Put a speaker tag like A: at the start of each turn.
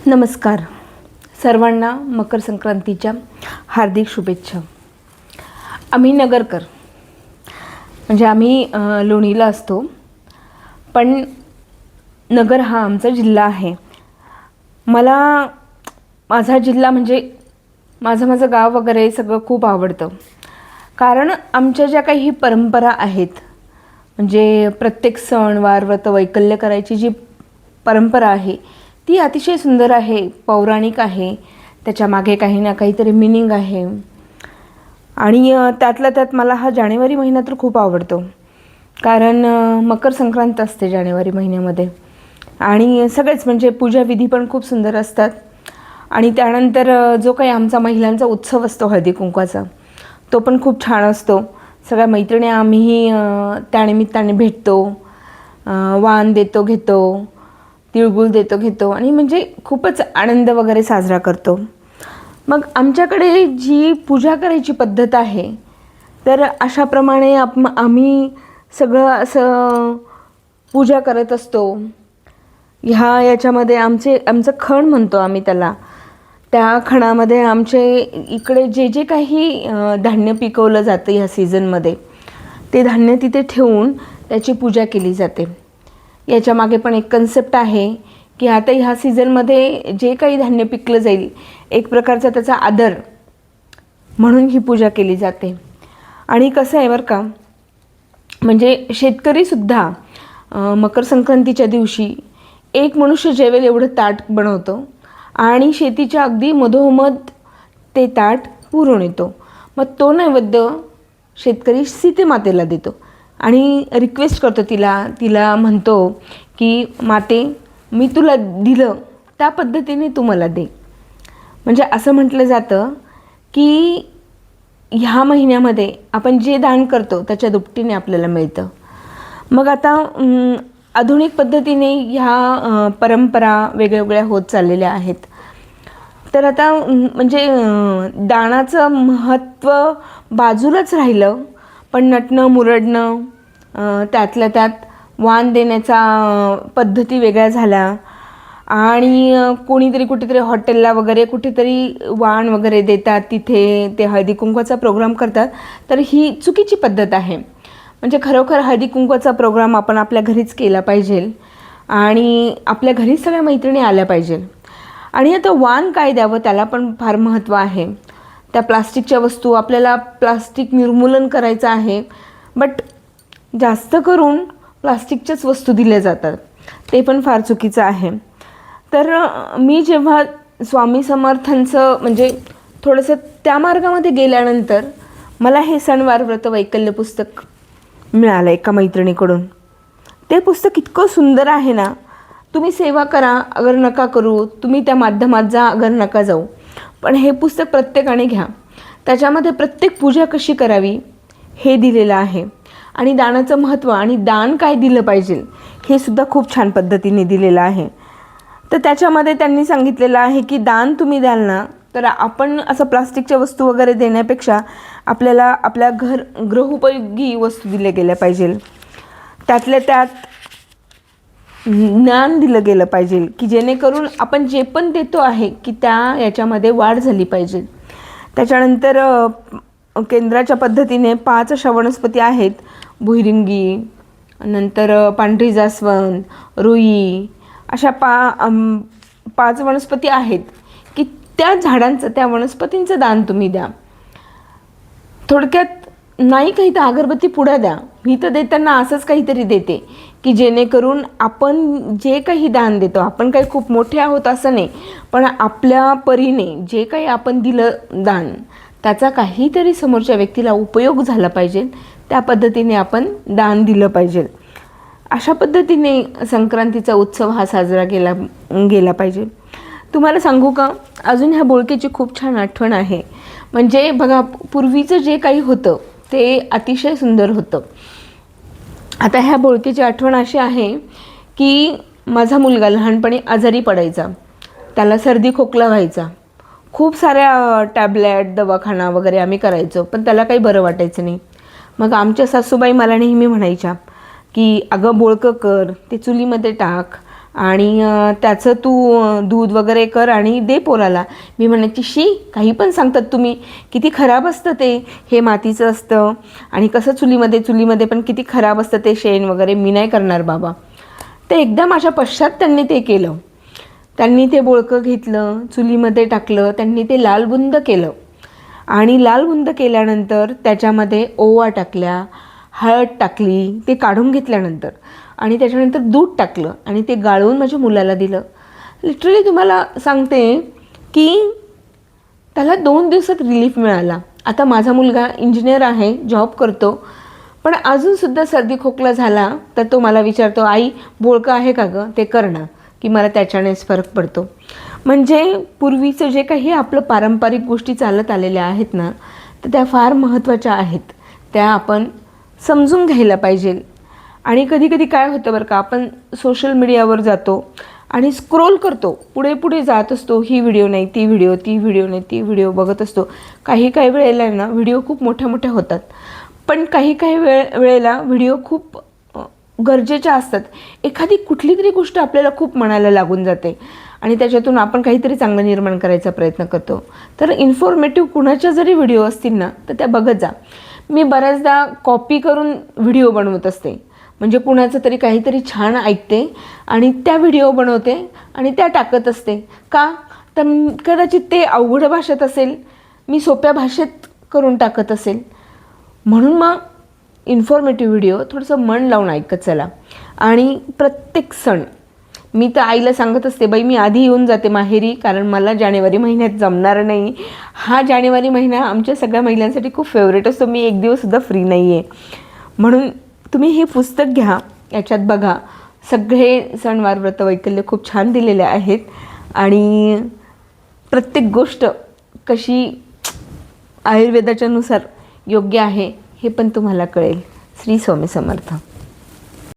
A: नमस्कार. सर्वांना मकर संक्रांतीच्या हार्दिक शुभेच्छा. आम्ही नगरकर, म्हणजे आम्ही लोणीला असतो, पण नगर हा आमचा जिल्हा आहे. मला माझा जिल्हा म्हणजे माझं गाव वगैरे सगळं खूप आवडतं. कारण आमच्या ज्या काही परंपरा आहेत, म्हणजे प्रत्येक सण वार व्रत वैकल्य करायची जी परंपरा आहे ती अतिशय सुंदर आहे, पौराणिक आहे. त्याच्या मागे काही ना काहीतरी मिनिंग आहे. आणि त्यातल्या त्यात मला हा जानेवारी महिना तर खूप आवडतो. कारण मकर संक्रांत असते जानेवारी महिन्यामध्ये, आणि सगळेच म्हणजे पूजाविधी पण खूप सुंदर असतात. आणि त्यानंतर जो काही आमचा महिलांचा उत्सव असतो हळदी कुंकवाचा, तो पण खूप छान असतो. सगळ्या मैत्रिणी आम्हीही त्यानिमित्ताने भेटतो, वाण देतो घेतो, तिळगुळ देतो घेतो, आणि म्हणजे खूपच आनंद वगैरे साजरा करतो. मग आमच्याकडे जी पूजा करायची पद्धत आहे, तर अशाप्रमाणे आम्ही सगळं असं पूजा करत असतो. याच्यामध्ये आमचं खण म्हणतो आम्ही त्याला. त्या खणामध्ये आमचे इकडे जे जे काही धान्य पिकवलं जातं ह्या सीझनमध्ये, ते धान्य तिथे ठेवून त्याची पूजा केली जाते. याच्या मागे पण एक कन्सेप्ट आहे की आता ह्या सीझनमध्ये जे काही धान्य पिकलं जाईल, एक प्रकारचा त्याचा आदर म्हणून ही पूजा केली जाते. आणि कसं आहे बरं का, म्हणजे शेतकरीसुद्धा मकर संक्रांतीच्या दिवशी एक मनुष्य जेवेल एवढं ताट बनवतो, आणि शेतीच्या अगदी मधोमध ते ताट पुरून येतो. मग तो नैवेद्य शेतकरी सीतेमातेला देतो आणि रिक्वेस्ट करतो तिला म्हणतो की माते, मी तुला दिलं त्या पद्धतीने तू मला दे. म्हणजे असं म्हटलं जातं की ह्या महिन्यामध्ये आपण जे दान करतो त्याच्या दुपटीने आपल्याला मिळतं. मग आता आधुनिक पद्धतीने ह्या परंपरा वेगवेगळ्या होत चाललेल्या आहेत. तर आता म्हणजे दानाचं महत्त्व बाजूलाच राहिलं, पण नटणं मुरडणं, त्यातल्या त्यात वाण देण्याचा पद्धती वेगळ्या झाल्या. आणि कोणीतरी कुठेतरी हॉटेलला वगैरे कुठेतरी वाण वगैरे देतात, तिथे ते हळदी कुंकवाचा प्रोग्राम करतात. तर ही चुकीची पद्धत आहे. म्हणजे खरोखर हळदी कुंकवाचा प्रोग्राम आपण आपल्या घरीच केला पाहिजे, आणि आपल्या घरीच सगळ्या मैत्रिणी आल्या पाहिजे. आणि आता वाण काय द्यावं त्याला पण फार महत्त्व आहे. त्या प्लास्टिकच्या वस्तू, आपल्याला प्लास्टिक निर्मूलन करायचं आहे, बट जास्त करून प्लास्टिकच्याच वस्तू दिल्या जातात, ते पण फार चुकीचं आहे. तर मी जेव्हा स्वामी समर्थांचं म्हणजे थोडंसं त्या मार्गामध्ये गेल्यानंतर मला हे सणवार व्रत वैकल्य पुस्तक मिळालं एका मैत्रिणीकडून. ते पुस्तक इतकं सुंदर आहे ना. तुम्ही सेवा करा अगर नका करू, तुम्ही त्या माध्यमात जा अगर नका जाऊ, पण हे पुस्तक प्रत्येकाने घ्या. त्याच्यामध्ये प्रत्येक पूजा कशी करावी हे दिलेलं आहे, आणि दानाचं महत्त्व आणि दान काय दिलं पाहिजे हे सुद्धा खूप छान पद्धतीने दिलेलं आहे. तर त्याच्यामध्ये त्यांनी सांगितलेलं आहे की दान तुम्ही द्याल ना, तर आपण असं प्लास्टिकच्या वस्तू वगैरे देण्यापेक्षा आपल्याला आपल्या गृहोपयोगी वस्तू दिल्या गेल्या पाहिजे. त्यातल्या त्यात ज्ञान दिलं गेलं पाहिजे, की जेणेकरून आपण जे पण देतो आहे की याच्यामध्ये वाढ झाली पाहिजे. त्याच्यानंतर केंद्राच्या पद्धतीने 5 अशा वनस्पती आहेत. भुईरिंगी, नंतर पांढरी जास्वंद, रुई, अशा 5 वनस्पती आहेत की त्या झाडांचं, त्या वनस्पतींचं दान तुम्ही द्या. थोडक्यात नाही काही तर अगरबत्ती पुड्या द्या. मी तर देताना असंच काहीतरी देते की जेणेकरून आपण जे काही दान देतो, आपण काही खूप मोठे आहोत असं नाही, पण आपल्या परीने जे काही आपण दिलं दान, त्याचा काहीतरी समोरच्या व्यक्तीला उपयोग झाला पाहिजे, त्या पद्धतीने आपण दान दिलं पाहिजे. अशा पद्धतीने संक्रांतीचा उत्सव हा साजरा गेला पाहिजे. तुम्हाला सांगू का, अजून ह्या बोळकेची खूप छान आठवण आहे. म्हणजे बघा, पूर्वीचं जे काही होतं ते अतिशय सुंदर होतं. आता ह्या बोळकेची आठवण अशी आहे की माझा मुलगा लहानपणी आजारी पडायचा, त्याला सर्दी खोकला व्हायचा, खूप साऱ्या टॅबलेट दवाखाना वगैरे आम्ही करायचो, पण त्याला काही बरं वाटायचं नाही. मग आमच्या सासूबाई मला नेहमी म्हणायच्या की अगं बोळकं कर, ते चुलीमध्ये टाक आणि त्याचं तू दूध वगैरे कर आणि दे पोराला. मी म्हणायची, शी काही पण सांगतात तुम्ही, किती खराब असतं ते, हे मातीचं असतं आणि कसं चुलीमध्ये पण किती खराब असतं ते शेण वगैरे, मी नाही करणार बाबा. ते एकदा माझ्या पश्चात त्यांनी ते केलं. त्यांनी ते बोळकं घेतलं, चुलीमध्ये टाकलं, त्यांनी ते लालबुंद केलं आणि लालबुंद केल्यानंतर त्याच्यामध्ये ओवा टाकल्या, हळद टाकली, ते काढून घेतल्यानंतर आणि त्याच्यानंतर दूध टाकलं आणि ते गाळून माझ्या मुलाला दिलं. लिटरली तुम्हाला सांगते की त्याला 2 दिवसात रिलीफ मिळाला. आता माझा मुलगा इंजिनियर आहे, जॉब करतो, पण अजूनसुद्धा सर्दी खोकला झाला तर तो मला विचारतो, आई बोळकं आहे का गं, ते कर ना, की मला त्याच्यानेच फरक पडतो. म्हणजे पूर्वीचं जे काही आपलं पारंपरिक गोष्टी चालत आलेल्या आहेत ना, तर त्या फार महत्त्वाच्या आहेत. त्या आपण समजून घ्यायला पाहिजे. आणि कधी काय होतं बरं का, आपण सोशल मीडियावर जातो आणि स्क्रोल करतो, पुढे जात असतो, ही व्हिडिओ नाही ती व्हिडिओ, ती व्हिडिओ नाही ती व्हिडिओ बघत असतो. काही वेळेला ना व्हिडिओ खूप मोठ्या होतात, पण काही वेळेला व्हिडिओ खूप गरजेच्या असतात. एखादी कुठली तरी गोष्ट आपल्याला खूप मनाला लागून जाते आणि त्याच्यातून आपण काहीतरी चांगलं निर्माण करायचा प्रयत्न करतो. तर इन्फॉर्मेटिव्ह कुणाच्या जरी व्हिडिओ असतील ना, तर त्या बघत जा. मी बऱ्याचदा कॉपी करून व्हिडिओ बनवत असते, म्हणजे कुणाचं तरी काहीतरी छान ऐकते आणि त्या व्हिडिओ बनवते आणि त्या टाकत असते. का तर कदाचित ते अवघड भाषेत असेल, मी सोप्या भाषेत करून टाकत असेल. म्हणून मग इन्फॉर्मेटिव्ह व्हिडिओ थोडंसं मन लावून ऐकत चला. आणि प्रत्येक सण मी तर आईला सांगत असते, बाई मी आधी येऊन जाते माहेरी, कारण मला जानेवारी महिन्यात जमणार नाही. हा जानेवारी महिना आमच्या सगळ्या महिलांसाठी खूप फेवरेट असतो, मी एक दिवससुद्धा फ्री नाही आहे. म्हणून तुम्ही हे पुस्तक घ्या, याच्यात बघा, सगळे सणवार व्रत वैकल्य खूप छान दिलेले आहेत आणि प्रत्येक गोष्ट कशी आयुर्वेदाच्या नुसार योग्य आहे हे पण तुम्हाला कळेल. श्री स्वामी समर्थ.